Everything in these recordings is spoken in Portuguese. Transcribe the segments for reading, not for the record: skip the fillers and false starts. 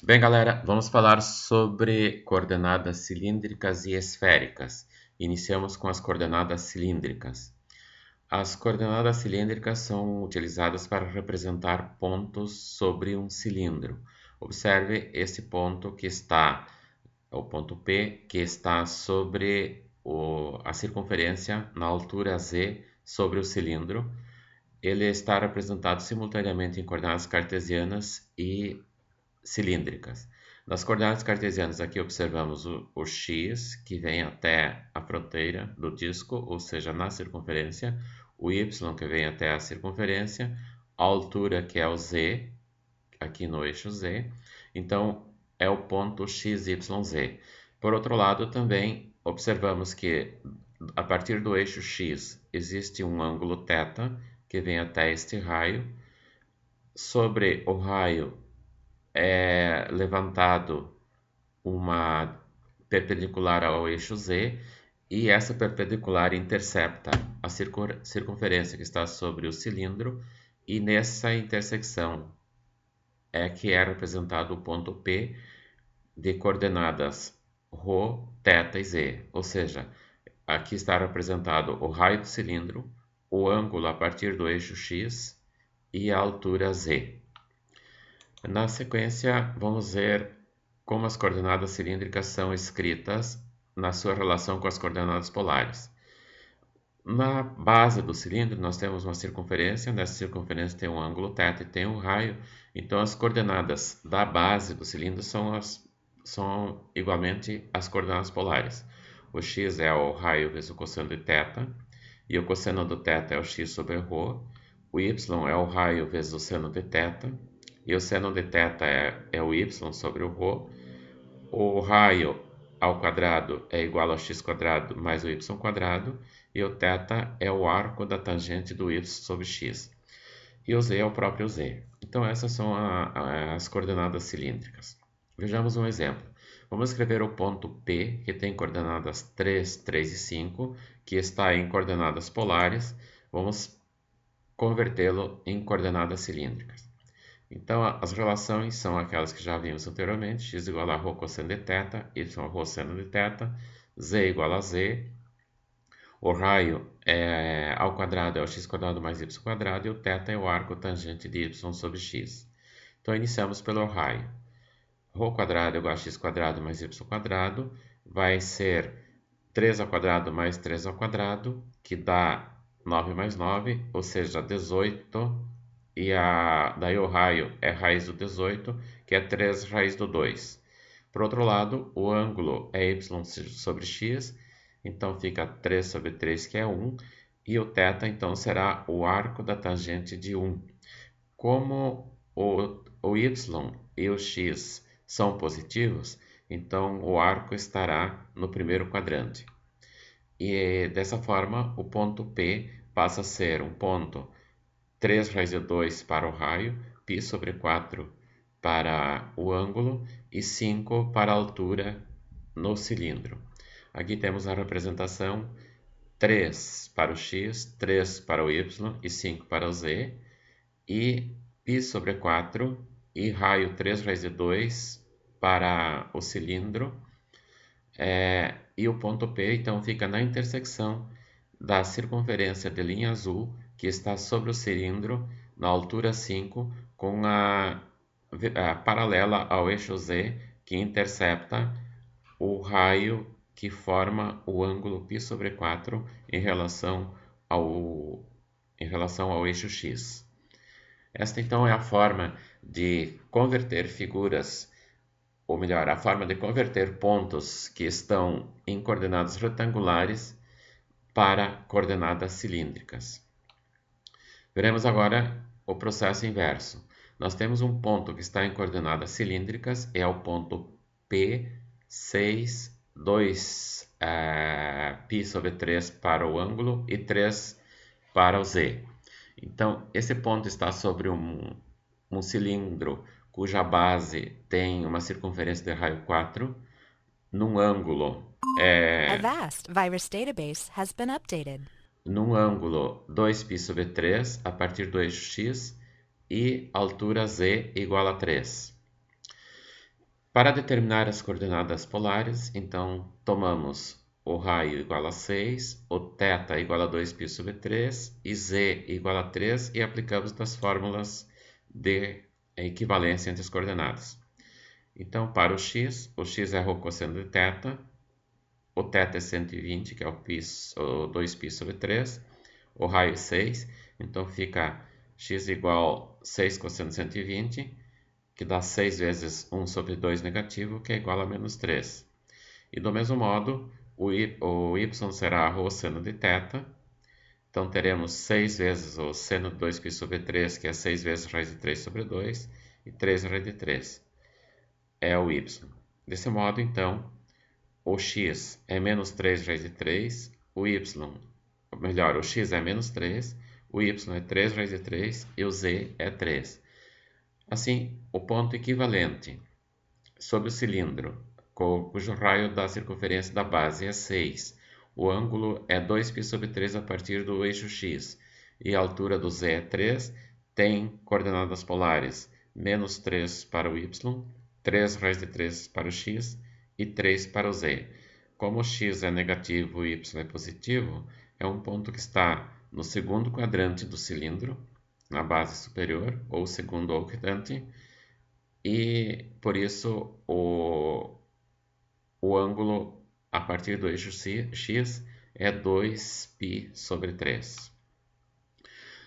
Bem, galera, vamos falar sobre coordenadas cilíndricas e esféricas. Iniciamos com as coordenadas cilíndricas. As coordenadas cilíndricas são utilizadas para representar pontos sobre um cilindro. Observe esse ponto que está, o ponto P, que está sobre a circunferência na altura Z sobre o cilindro. Ele está representado simultaneamente em coordenadas cartesianas e cilíndricas. Nas coordenadas cartesianas, aqui observamos o x, que vem até a fronteira do disco, ou seja, na circunferência, o y, que vem até a circunferência, a altura, que é o z, aqui no eixo z, então é o ponto XYZ. Por outro lado, também observamos que a partir do eixo x existe um ângulo θ, que vem até este raio. Sobre o raio é levantado uma perpendicular ao eixo Z e essa perpendicular intercepta a circunferência que está sobre o cilindro e nessa intersecção é que é representado o ponto P de coordenadas ρ, θ e z, ou seja, aqui está representado o raio do cilindro, o ângulo a partir do eixo x e a altura z. Na sequência, vamos ver como as coordenadas cilíndricas são escritas na sua relação com as coordenadas polares. Na base do cilindro, nós temos uma circunferência, nessa circunferência tem um ângulo θ e tem um raio, então as coordenadas da base do cilindro são igualmente as coordenadas polares. O x é o raio vezes o cosseno de θ, e o cosseno do θ é o x sobre ρ, o y é o raio vezes o seno de θ, e o seno de θ é o y sobre o ρ. O raio ao quadrado é igual ao x quadrado mais o y quadrado, e o θ é o arco da tangente do y sobre x. E o z é o próprio z. Então essas são as coordenadas cilíndricas. Vejamos um exemplo. Vamos escrever o ponto P, que tem coordenadas 3, 3 e 5, que está em coordenadas polares. Vamos convertê-lo em coordenadas cilíndricas. Então, as relações são aquelas que já vimos anteriormente: x igual a ρ cosseno de θ, y ρ seno de θ, z igual a z, o raio ao quadrado é o x quadrado mais y quadrado, e o θ é o arco tangente de y sobre x. Então, iniciamos pelo raio. Ρ quadrado igual a x quadrado mais y quadrado, vai ser 3 ao quadrado mais 3 ao quadrado, que dá 9 mais 9, ou seja, 18, e daí o raio é raiz do 18, que é 3 raiz do 2. Por outro lado, o ângulo é y sobre x, então fica 3 sobre 3, que é 1, e o θ, então, será o arco da tangente de 1. Como o y e o x são positivos, então o arco estará no primeiro quadrante. E dessa forma, o ponto P passa a ser um ponto 3 raiz de 2 para o raio, π sobre 4 para o ângulo e 5 para a altura no cilindro. Aqui temos a representação 3 para o x, 3 para o y e 5 para o z, e π sobre 4 e raio 3 raiz de 2 para o cilindro, e o ponto P então fica na intersecção da circunferência de linha azul que está sobre o cilindro na altura 5 com a paralela ao eixo Z que intercepta o raio que forma o ângulo π sobre 4 em relação ao eixo X. Esta então é a forma de converter figuras, ou melhor, a forma de converter pontos que estão em coordenadas retangulares para coordenadas cilíndricas. Veremos agora o processo inverso. Nós temos um ponto que está em coordenadas cilíndricas, é o ponto P, 6, 2 π sobre 3 para o ângulo e 3 para o z. Então, esse ponto está sobre um cilindro cuja base tem uma circunferência de raio 4, num ângulo Avast virus database has been updated. 2π sobre 3 a partir do eixo x e altura z igual a 3. Para determinar as coordenadas polares, então tomamos o raio igual a 6, o θ igual a 2π sobre 3 e z igual a 3 e aplicamos nas fórmulas de equivalência entre as coordenadas. Então, para o x é rho cosseno de θ, o θ é 120, que é o 2π sobre 3, o raio é 6, então fica x igual a 6 cosseno de 120, que dá 6 vezes 1 sobre 2 negativo, que é igual a menos 3. E do mesmo modo, o y será rho seno de θ, então teremos 6 vezes o seno de 2π sobre 3, que é 6 vezes raiz de 3 sobre 2, e 3 raiz de 3 é o y. Desse modo, então, o x é menos 3 raiz de 3, o x é menos 3, o y é 3 raiz de 3 e o z é 3. Assim, o ponto equivalente sobre o cilindro, cujo raio da circunferência da base é 6, o ângulo é 2π sobre 3 a partir do eixo x e a altura do z é 3, tem coordenadas polares menos 3 para o y, 3 raiz de 3 para o x e 3 para o z. Como o x é negativo e o y é positivo, é um ponto que está no segundo quadrante do cilindro, na base superior, ou segundo quadrante, e por isso o ângulo a partir do eixo x é 2π sobre 3.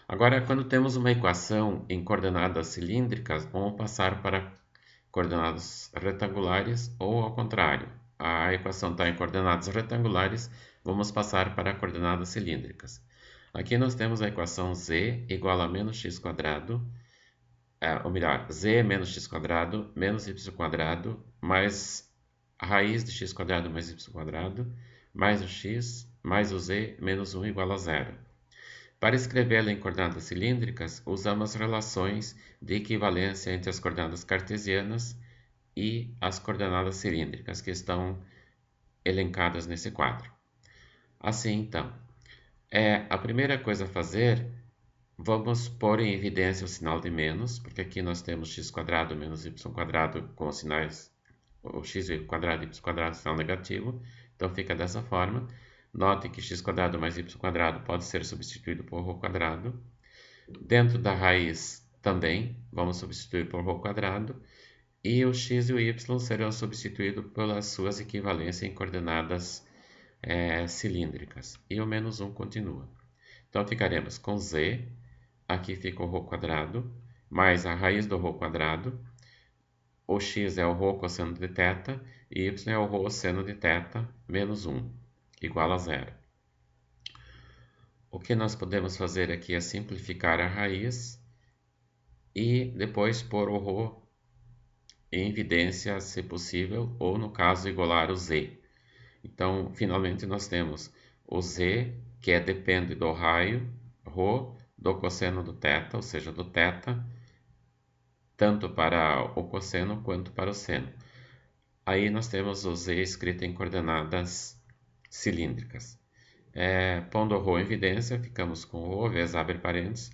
Agora, quando temos uma equação em coordenadas cilíndricas, vamos passar para coordenadas retangulares ou ao contrário. A equação está em coordenadas retangulares, vamos passar para coordenadas cilíndricas. Aqui nós temos a equação z igual a menos x quadrado, ou melhor, z menos x quadrado menos y quadrado mais a raiz de x quadrado mais y quadrado mais o x mais o z menos 1 igual a zero. Para escrevê-la em coordenadas cilíndricas, usamos relações de equivalência entre as coordenadas cartesianas e as coordenadas cilíndricas, que estão elencadas nesse quadro. Assim, então, a primeira coisa a fazer, vamos pôr em evidência o sinal de menos, porque aqui nós temos x quadrado menos y quadrado com os sinais, o x quadrado e y quadrado sinal negativo, então fica dessa forma. Note que x quadrado mais y quadrado pode ser substituído por rho quadrado. Dentro da raiz também, vamos substituir por rho quadrado. E o x e o y serão substituídos pelas suas equivalências em coordenadas cilíndricas. E o menos 1 continua. Então, ficaremos com z, aqui fica o rho quadrado, mais a raiz do rho quadrado. O x é o rho cosseno de θ, e y é o rho seno de θ, menos 1, igual a zero. O que nós podemos fazer aqui é simplificar a raiz e depois pôr o rho em evidência, se possível, ou no caso, igualar o z. Então, finalmente, nós temos o z, que depende do raio, rho, do cosseno do θ, ou seja, do θ, tanto para o cosseno quanto para o seno. Aí nós temos o z escrito em coordenadas cilíndricas. Pondo o rho em evidência, ficamos com rho, vezes abre parênteses,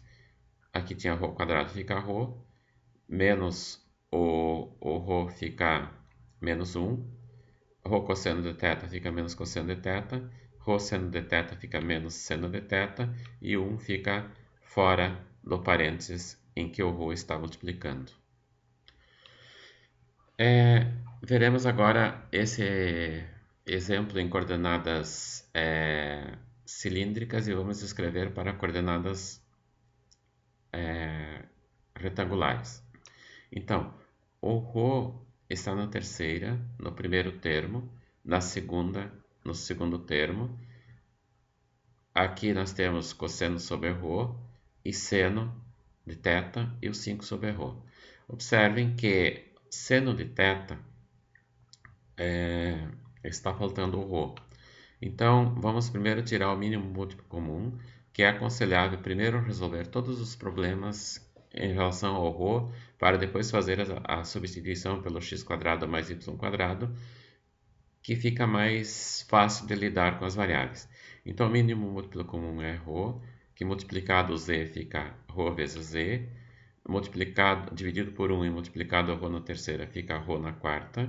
aqui tinha rho quadrado, fica rho, menos o rho fica menos 1, rho cosseno de θ fica menos cosseno de θ, rho seno de θ fica menos seno de θ, e 1 fica fora do parênteses em que o rho está multiplicando. Veremos agora esse exemplo em coordenadas cilíndricas e vamos escrever para coordenadas retangulares. Então, o rho está na terceira, no primeiro termo, na segunda, no segundo termo. Aqui nós temos cosseno sobre rho e seno de θ e o 5 sobre rho. Observem que seno de θ está faltando o rho. Então, vamos primeiro tirar o mínimo múltiplo comum, que é aconselhável primeiro resolver todos os problemas em relação ao rho, para depois fazer a substituição pelo x quadrado mais y quadrado, que fica mais fácil de lidar com as variáveis. Então, o mínimo múltiplo comum é rho, que multiplicado z fica rho vezes z, dividido por 1 e multiplicado a ρ na terceira fica ρ na quarta.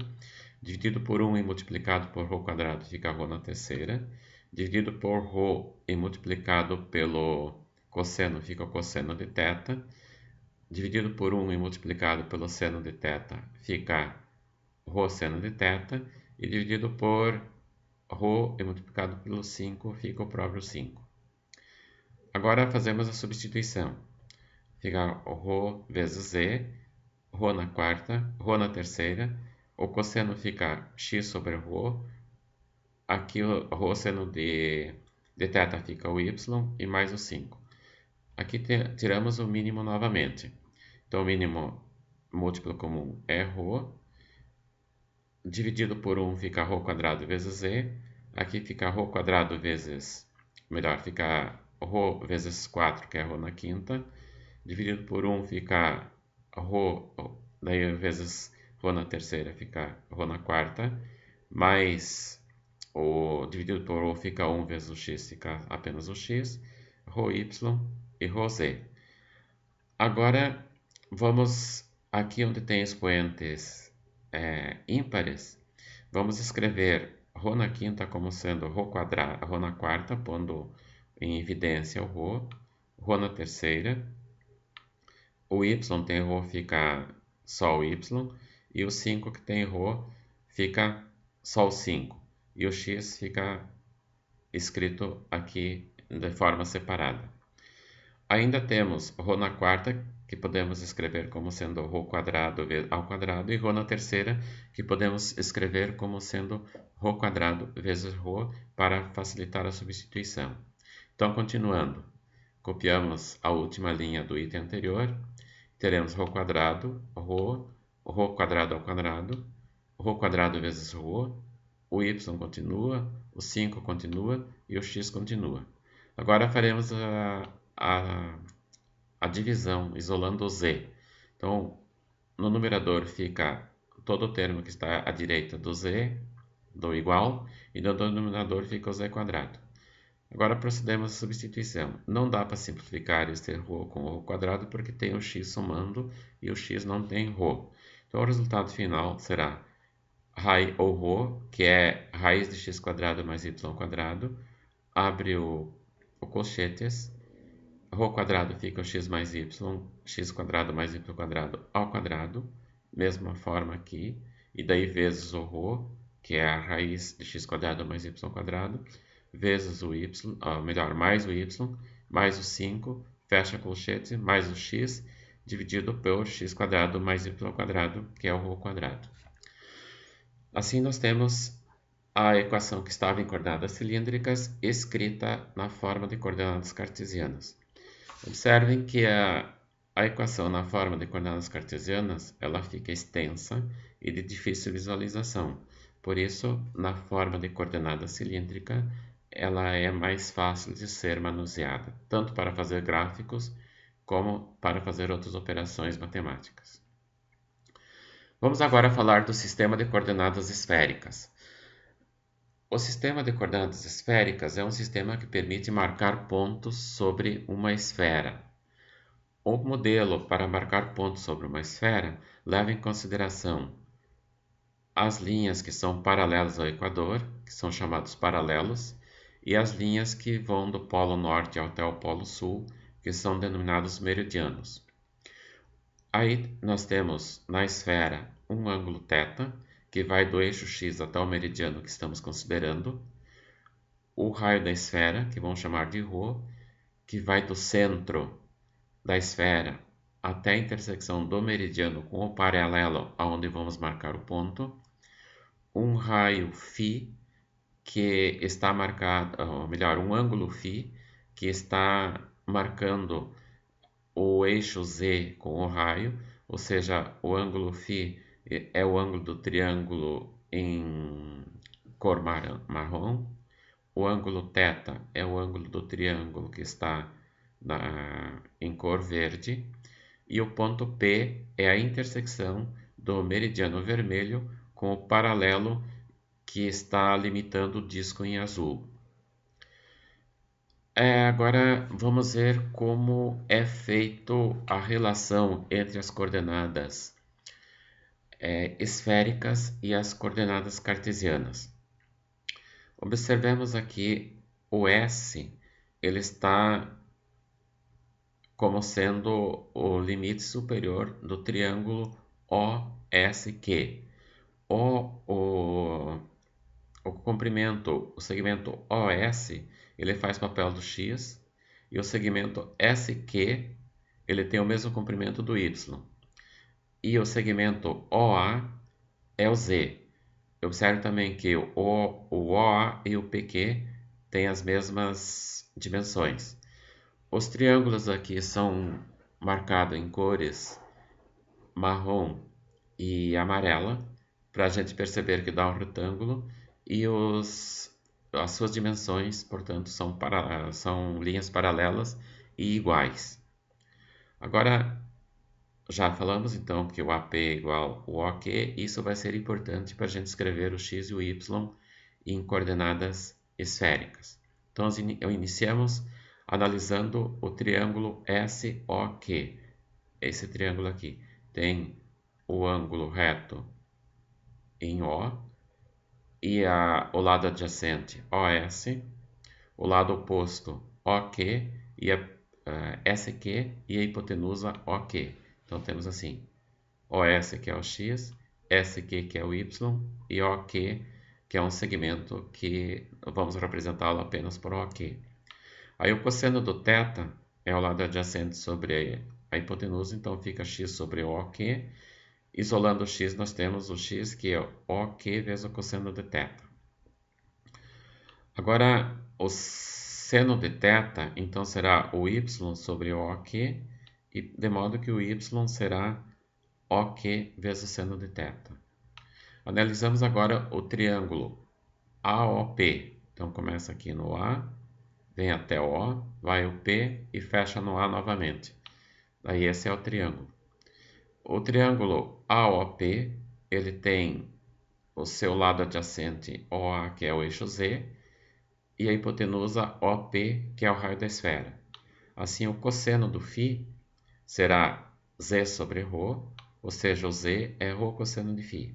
Dividido por 1 e multiplicado por ρ quadrado fica ρ na terceira. Dividido por ρ e multiplicado pelo cosseno fica o cosseno de θ. Dividido por 1 e multiplicado pelo seno de θ fica ρ seno de θ. E dividido por ρ e multiplicado pelo 5 fica o próprio 5. Agora fazemos a substituição. Fica ρ vezes z, ρ na quarta, ρ na terceira. O cosseno fica x sobre ρ. Aqui o ρ seno de θ fica o y e mais o 5. Aqui tiramos o mínimo novamente. Então, o mínimo múltiplo comum é ρ. Dividido por 1 fica ρ quadrado vezes z. Aqui fica ρ quadrado vezes, fica ρ vezes 4, que é ρ na quinta. Dividido por 1 fica ρ, daí vezes ρ na terceira fica ρ na quarta. Mais o dividido por ρ fica 1 vezes o x, fica apenas o x. Ρy e ρz. Agora, vamos aqui onde tem expoentes ímpares, vamos escrever ρ na quinta como sendo ρ na quarta, pondo em evidência o ρ na terceira. O y tem ρ, fica só o y, e o 5 que tem ρ fica só o 5, e o x fica escrito aqui de forma separada. Ainda temos ρ na quarta, que podemos escrever como sendo ρ quadrado ao quadrado, e ρ na terceira, que podemos escrever como sendo ρ quadrado vezes ρ, para facilitar a substituição. Então, continuando, copiamos a última linha do item anterior, teremos ρ quadrado, ρ quadrado ao quadrado, ρ quadrado vezes ρ, o y continua, o 5 continua e o x continua. Agora faremos a divisão, isolando o z. Então, no numerador fica todo o termo que está à direita do z, do igual, e no denominador fica o z quadrado. Agora procedemos à substituição. Não dá para simplificar este ρ com o ρ quadrado, porque tem o x somando e o x não tem ρ. Então, o resultado final será ou ρ, que é raiz de x quadrado mais y quadrado, abre o colchetes, ρ quadrado fica o x mais y, x quadrado mais y quadrado ao quadrado, mesma forma aqui, e daí vezes o ρ, que é a raiz de x quadrado mais y quadrado, vezes o y, mais o y, mais o 5, fecha colchete, mais o x, dividido por x quadrado mais y quadrado, que é o ρ quadrado. Assim, nós temos a equação que estava em coordenadas cilíndricas escrita na forma de coordenadas cartesianas. Observem que a equação na forma de coordenadas cartesianas ela fica extensa e de difícil visualização. Por isso, na forma de coordenada cilíndrica, ela é mais fácil de ser manuseada, tanto para fazer gráficos como para fazer outras operações matemáticas. Vamos agora falar do sistema de coordenadas esféricas. O sistema de coordenadas esféricas é um sistema que permite marcar pontos sobre uma esfera. O modelo para marcar pontos sobre uma esfera leva em consideração as linhas que são paralelas ao equador, que são chamados paralelos, e as linhas que vão do polo norte até o polo sul, que são denominados meridianos. Aí nós temos na esfera um ângulo θ, que vai do eixo x até o meridiano que estamos considerando, o raio da esfera, que vamos chamar de ρ, que vai do centro da esfera até a intersecção do meridiano com o paralelo aonde vamos marcar o ponto, um raio φ, que está marcado, ou melhor, um ângulo φ, que está marcando o eixo z com o raio, ou seja, o ângulo φ é o ângulo do triângulo em cor marrom, o ângulo θ é o ângulo do triângulo que está em cor verde, e o ponto P é a intersecção do meridiano vermelho com o paralelo que está limitando o disco em azul. Agora vamos ver como é feito a relação entre as coordenadas esféricas e as coordenadas cartesianas. Observemos aqui o S, ele está como sendo o limite superior do triângulo OSQ. O comprimento, o segmento OS, ele faz papel do X, e o segmento SQ, ele tem o mesmo comprimento do Y. E o segmento OA é o Z. Observe também que o OA e o PQ têm as mesmas dimensões. Os triângulos aqui são marcados em cores marrom e amarela, para a gente perceber que dá um retângulo, e as suas dimensões, portanto, são linhas paralelas e iguais. Agora, já falamos então que o AP é igual ao OK, isso vai ser importante para a gente escrever o X e o Y em coordenadas esféricas. Então, iniciamos analisando o triângulo SOQ. Esse triângulo aqui tem o ângulo reto em O e o lado adjacente OS, o lado oposto OQ e a SQ e a hipotenusa OQ. Então temos assim, OS que é o X, SQ que é o Y e OQ que é um segmento que vamos representá-lo apenas por OQ. Aí o cosseno do θ é o lado adjacente sobre a hipotenusa, então fica x sobre OQ. Isolando o x, nós temos o x que é OQ vezes o cosseno de θ. Agora, o seno de θ, então, será o y sobre OQ, e de modo que o y será OQ vezes o seno de θ. Analisamos agora o triângulo AOP. Então, começa aqui no A, vem até o O, vai o P e fecha no A novamente. Daí esse é o triângulo. O triângulo AOP, ele tem o seu lado adjacente OA, que é o eixo Z, e a hipotenusa OP, que é o raio da esfera. Assim, o cosseno do φ será Z sobre ρ, ou seja, o Z é ρ cosseno de φ.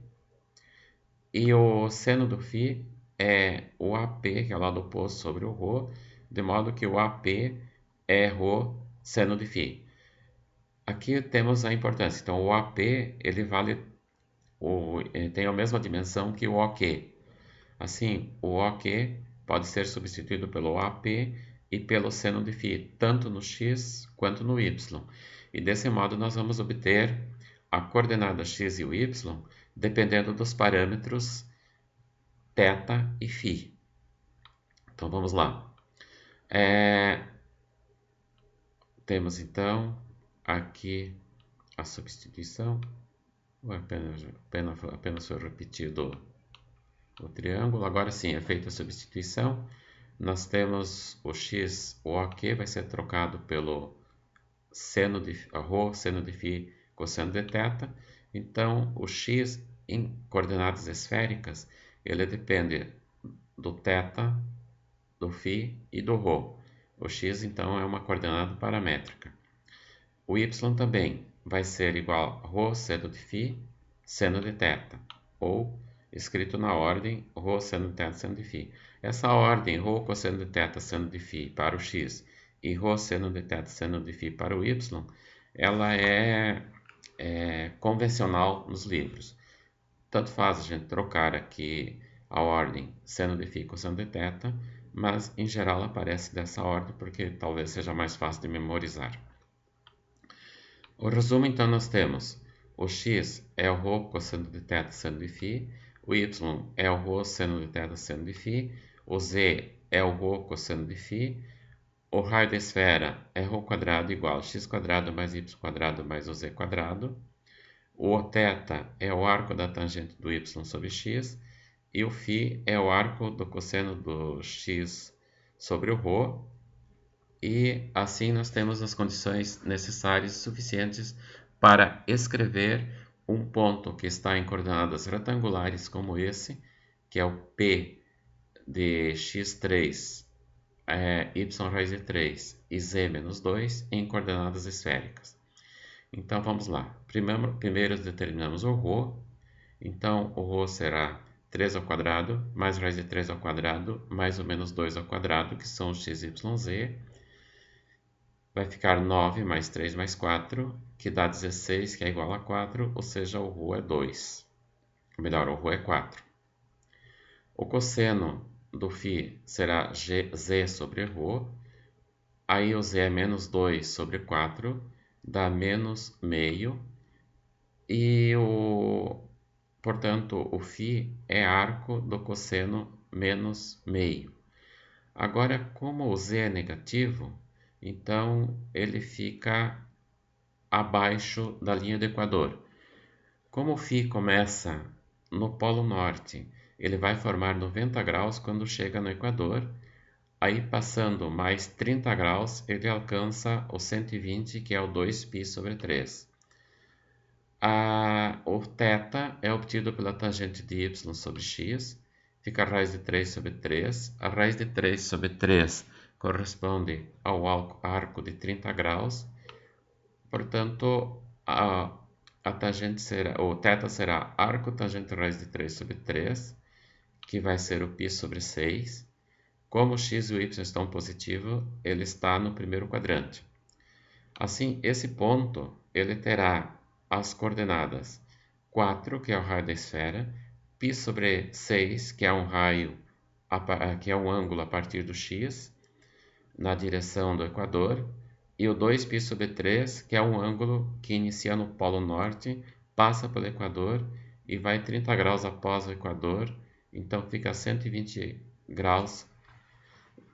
E o seno do φ é o AP, que é o lado oposto sobre o ρ, de modo que o AP é ρ seno de φ. Aqui temos a importância. Então, o AP ele tem a mesma dimensão que o OQ. Assim, o OQ pode ser substituído pelo AP e pelo seno de φ, tanto no x quanto no y. E desse modo nós vamos obter a coordenada x e o y dependendo dos parâmetros θ e φ. Então vamos lá. Temos então aqui a substituição. Apenas foi repetido o triângulo. Agora sim, é feita a substituição. Nós temos o x, o OQ vai ser trocado pelo seno de ρ, seno de φ, cosseno de θ. Então, o x em coordenadas esféricas, ele depende do θ, do φ e do ρ. O x, então, é uma coordenada paramétrica. O y também vai ser igual a ρ seno de φ, seno de θ, ou escrito na ordem ρ seno de θ, seno de φ. Essa ordem ρ cosseno de θ, seno de φ para o x e ρ seno de θ, seno de φ para o y, ela é convencional nos livros. Tanto faz a gente trocar aqui a ordem seno de φ e cosseno de θ, mas em geral aparece dessa ordem porque talvez seja mais fácil de memorizar. O resumo, então, nós temos o x é o ρ cosseno de θ, seno de φ, o y é o ρ seno de θ, seno de φ, o z é o ρ cosseno de φ, o raio da esfera é ρ quadrado igual a x quadrado mais y quadrado mais o z quadrado, o θ é o arco da tangente do y sobre x, e o φ é o arco do cosseno do x sobre o ρ, e assim nós temos as condições necessárias e suficientes para escrever um ponto que está em coordenadas retangulares como esse, que é o P de x3 y raiz de 3 e z menos 2 em coordenadas esféricas. Então vamos lá. Primeiro determinamos o ρ. Então o ρ será 3 ao quadrado mais raiz de 3 ao quadrado mais ou menos 2 ao quadrado, que são os x, y, z. Vai ficar 9 mais 3 mais 4, que dá 16, que é igual a 4, ou seja, o ρ é 2. Ou melhor, o ρ é 4. O cosseno do φ será z sobre ρ. Aí o z é menos 2 sobre 4, dá menos meio. E, portanto, o φ é arco do cosseno menos meio. Agora, como o z é negativo, então ele fica abaixo da linha do equador. Como o φ começa no polo norte, ele vai formar 90 graus quando chega no equador. Aí, passando mais 30 graus, ele alcança o 120, que é o 2π sobre 3. O θ é obtido pela tangente de y sobre x, fica a raiz de 3 sobre 3. A raiz de 3 sobre 3 corresponde ao arco de 30 graus. Portanto, a tangente será, o θ será arco tangente raiz de 3 sobre 3, que vai ser o π sobre 6. Como o x e o y estão positivos, ele está no primeiro quadrante. Assim, esse ponto ele terá as coordenadas 4, que é o raio da esfera, π sobre 6, que é um raio, que é um ângulo a partir do x, na direção do equador, e o 2π sobre 3, que é um ângulo que inicia no polo norte, passa pelo equador e vai 30 graus após o equador, então fica a 120 graus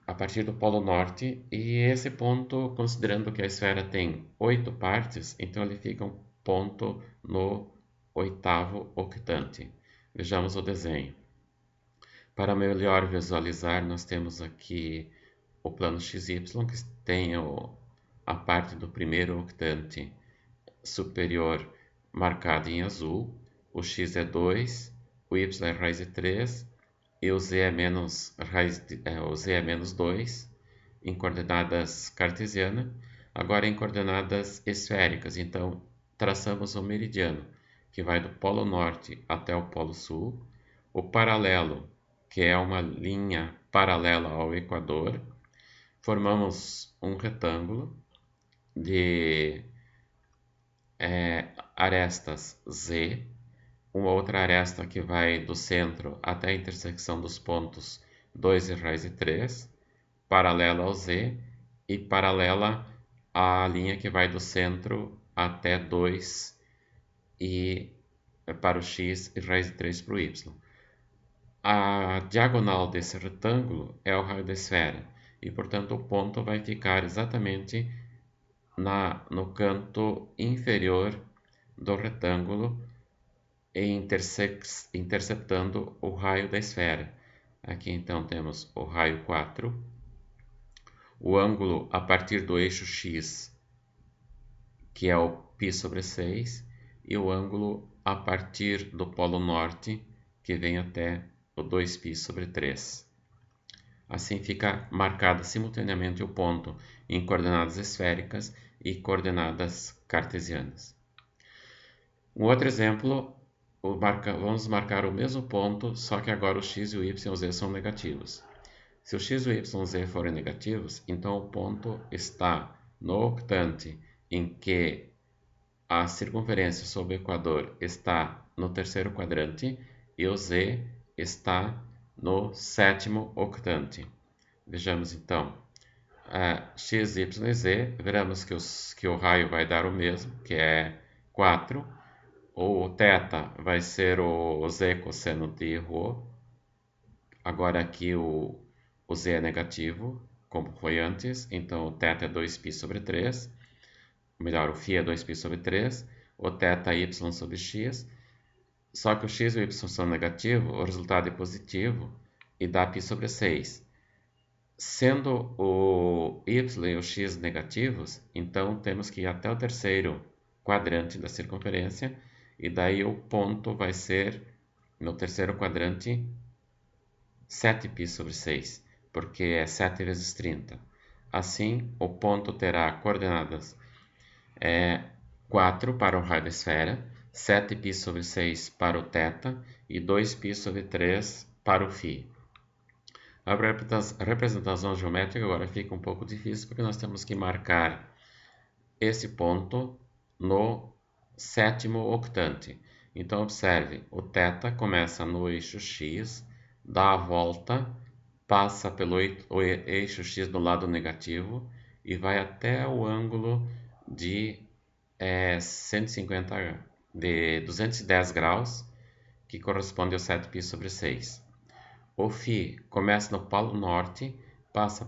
a partir do polo norte. E esse ponto, considerando que a esfera tem 8 partes, então ele fica um ponto no 8º octante. Vejamos o desenho. Para melhor visualizar, nós temos aqui o plano XY, que tem a parte do primeiro octante superior marcada em azul. O x é 2, o y é raiz de 3 e o z é menos, o z é menos 2 em coordenadas cartesianas. Agora em coordenadas esféricas, então traçamos o meridiano, que vai do polo norte até o polo sul, o paralelo, que é uma linha paralela ao equador. Formamos um retângulo de arestas Z, uma outra aresta que vai do centro até a intersecção dos pontos 2 e raiz de 3, paralela ao Z e paralela à linha que vai do centro até 2 e para o X e raiz de 3 para o Y. A diagonal desse retângulo é o raio da esfera e, portanto, o ponto vai ficar exatamente no canto inferior do retângulo e interceptando o raio da esfera. Aqui então temos o raio 4, o ângulo a partir do eixo X, que é o π sobre 6, e o ângulo a partir do polo norte, que vem até o 2π sobre 3. Assim fica marcado simultaneamente o ponto em coordenadas esféricas e coordenadas cartesianas. Um outro exemplo, vamos marcar o mesmo ponto, só que agora o x e o y e o z são negativos. Se o x, o y e o z forem negativos, então o ponto está no octante em que a circunferência sobre o equador está no terceiro quadrante e o z está no 7º octante. Vejamos então, x, y e z, veremos que o raio vai dar o mesmo, que é 4. O θ vai ser o z cosseno de ρ. Agora aqui o z é negativo, como foi antes, então o θ é 2π sobre 3. Ou melhor, o φ é 2π sobre 3. O θ é y sobre x. Só que o x e o y são negativos, o resultado é positivo e dá π sobre 6. Sendo o y e o x negativos, então temos que ir até o terceiro quadrante da circunferência, e daí o ponto vai ser, no terceiro quadrante, 7π sobre 6. porque é 7 vezes 30. Assim, o ponto terá coordenadas 4 para o raio da esfera, 7π sobre 6 para o θ e 2π sobre 3 para o φ. A representação geométrica agora fica um pouco difícil porque nós temos que marcar esse ponto no sétimo octante. Então, observe, o θ começa no eixo x, dá a volta, passa pelo eixo x do lado negativo e vai até o ângulo de 210 graus, que corresponde ao 7π sobre 6. O φ começa no polo norte, passa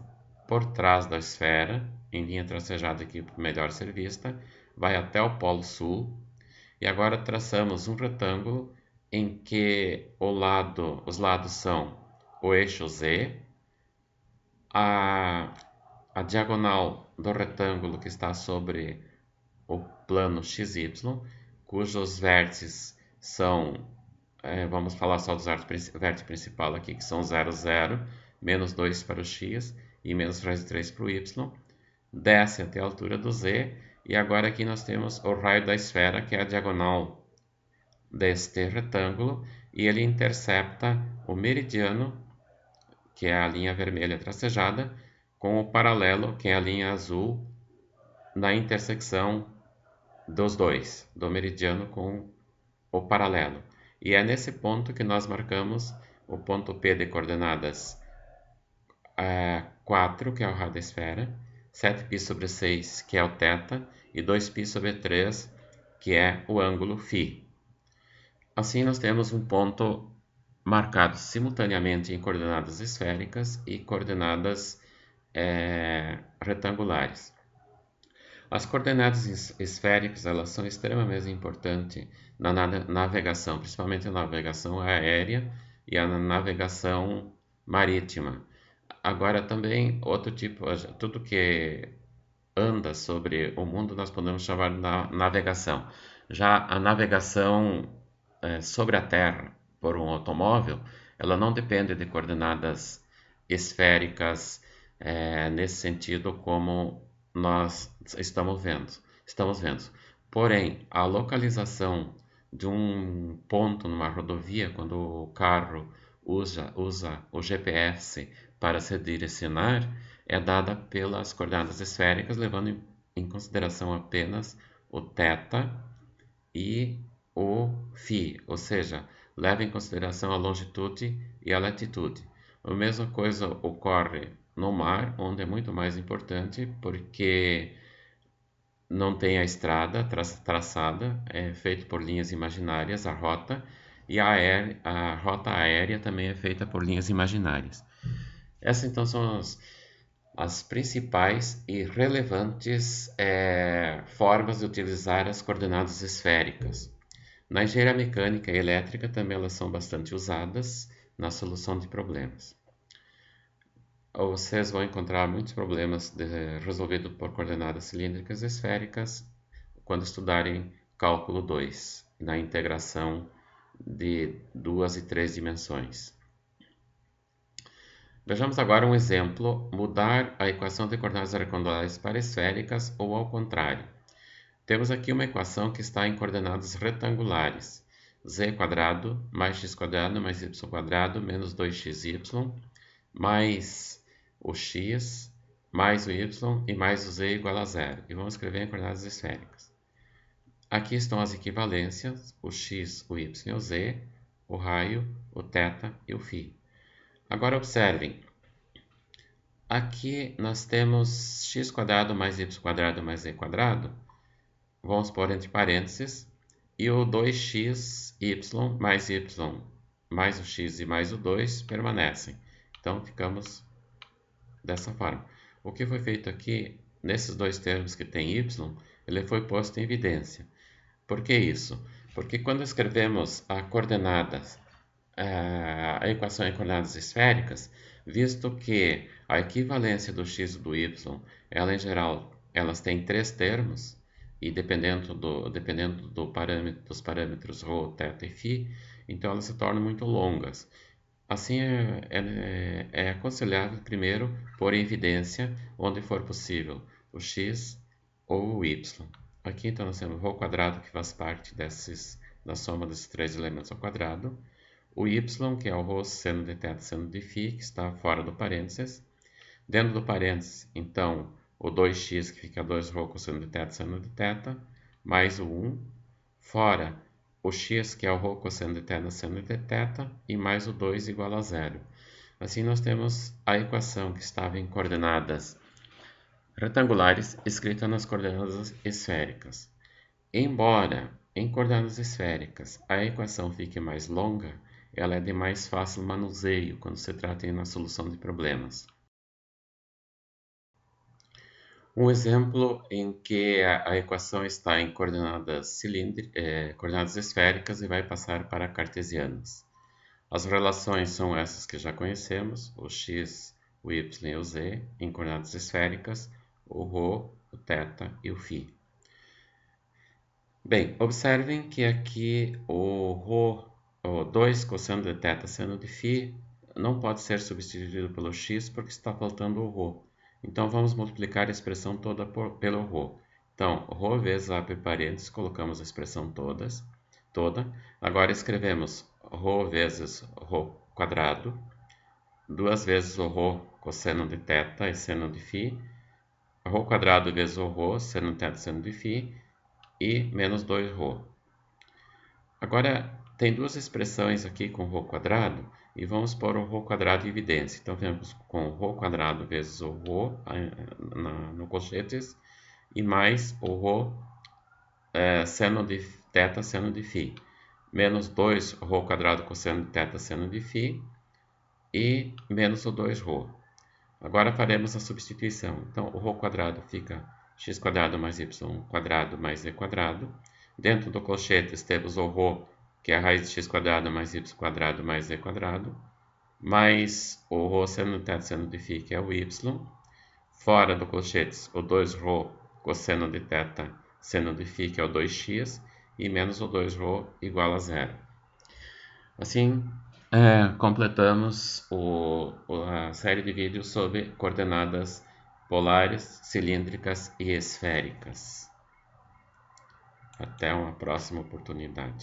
por trás da esfera, em linha tracejada aqui para melhor ser vista, vai até o polo sul, e agora traçamos um retângulo em que os lados são o eixo z, a diagonal do retângulo que está sobre o plano XY, cujos vértices são, vamos falar só dos vértices principal aqui, que são 0, 0, menos 2 para o x e menos 3 para o y, desce até a altura do z, e agora aqui nós temos o raio da esfera, que é a diagonal deste retângulo, e ele intercepta o meridiano, que é a linha vermelha tracejada, com o paralelo, que é a linha azul, na intersecção dos dois, do meridiano com o paralelo. E é nesse ponto que nós marcamos o ponto P de coordenadas 4, que é o raio da esfera, 7π sobre 6, que é o θ, e 2π sobre 3, que é o ângulo φ. Assim, nós temos um ponto marcado simultaneamente em coordenadas esféricas e coordenadas retangulares. As coordenadas esféricas, elas são extremamente importantes na navegação, principalmente na navegação aérea e na navegação marítima. Agora também, outro tipo, tudo que anda sobre o mundo nós podemos chamar de navegação. Já a navegação sobre a Terra por um automóvel, ela não depende de coordenadas esféricas nesse sentido como nós estamos vendo. Porém, a localização de um ponto numa rodovia, quando o carro usa o GPS para se direcionar, é dada pelas coordenadas esféricas, levando em consideração apenas o θ e o φ, ou seja, leva em consideração a longitude e a latitude. A mesma coisa ocorre no mar, onde é muito mais importante, porque não tem a estrada traçada, é feito por linhas imaginárias, a rota, e a rota aérea também é feita por linhas imaginárias. Essas então são as principais e relevantes formas de utilizar as coordenadas esféricas. Na engenharia mecânica e elétrica também elas são bastante usadas na solução de problemas. Vocês vão encontrar muitos problemas resolvidos por coordenadas cilíndricas e esféricas quando estudarem cálculo 2, na integração de 2 e 3 dimensões. Vejamos agora um exemplo, mudar a equação de coordenadas retangulares para esféricas ou ao contrário. Temos aqui uma equação que está em coordenadas retangulares, z² mais x² mais y² menos 2xy mais o x mais o y e mais o z igual a 0. E vamos escrever em coordenadas esféricas. Aqui estão as equivalências, o x, o y e o z, o raio, o θ e o φ. Agora observem, aqui nós temos x² mais y² mais z², vamos pôr entre parênteses, e o 2xy mais y mais o x e mais o 2 permanecem. Então, ficamos dessa forma. O que foi feito aqui, nesses dois termos que tem y, ele foi posto em evidência. Por que isso? Porque quando escrevemos a equação em coordenadas esféricas, visto que a equivalência do x e do y, ela em geral, elas têm 3 termos, e dependendo dos parâmetros ρ, θ e φ, então elas se tornam muito longas. Assim, é aconselhável primeiro pôr em evidência, onde for possível, o x ou o y. Aqui, então, nós temos o rho quadrado, que faz parte da soma desses três elementos ao quadrado, o y, que é o rho seno de θ seno de φ, que está fora do parênteses. Dentro do parênteses, então, o 2x, que fica 2 rho cosseno de θ seno de θ, mais o 1, fora o x, que é o rho cosseno de θ seno de θ, e mais o 2 igual a zero. Assim, nós temos a equação que estava em coordenadas retangulares escrita nas coordenadas esféricas. Embora em coordenadas esféricas a equação fique mais longa, ela é de mais fácil manuseio quando se trata na solução de problemas. Um exemplo em que a equação está em coordenadas esféricas e vai passar para cartesianas. As relações são essas que já conhecemos, o x, o y e o z, em coordenadas esféricas, o ρ, o θ e o φ. Bem, observem que aqui o 2 cosseno de θ seno de φ não pode ser substituído pelo x porque está faltando o ρ. Então, vamos multiplicar a expressão toda pelo ρ. Então, ρ vezes abre parênteses, colocamos a expressão toda. Agora escrevemos ρ vezes ρ quadrado, 2 vezes o ρ cosseno de θ e seno de φ, ρ quadrado vezes o ρ seno de θ seno de φ, e menos 2ρ. Agora, tem duas expressões aqui com ρ quadrado, e vamos pôr o ρ quadrado em evidência. Então, temos com ρ quadrado vezes o ρ no colchetes, e mais o ρ seno de θ seno de φ, menos 2ρ quadrado cosseno de θ seno de φ, e menos o 2ρ. Agora faremos a substituição. Então, o ρ quadrado fica x quadrado mais y quadrado mais z quadrado. Dentro do colchetes temos o ρ, que é a raiz de x quadrado mais y quadrado mais z quadrado, mais o ρ seno de θ seno de φ, que é o y. Fora do colchetes, o 2ρ cosseno de θ seno de φ, que é o 2x, e menos o 2ρ igual a zero. Assim, completamos a série de vídeos sobre coordenadas polares, cilíndricas e esféricas. Até uma próxima oportunidade.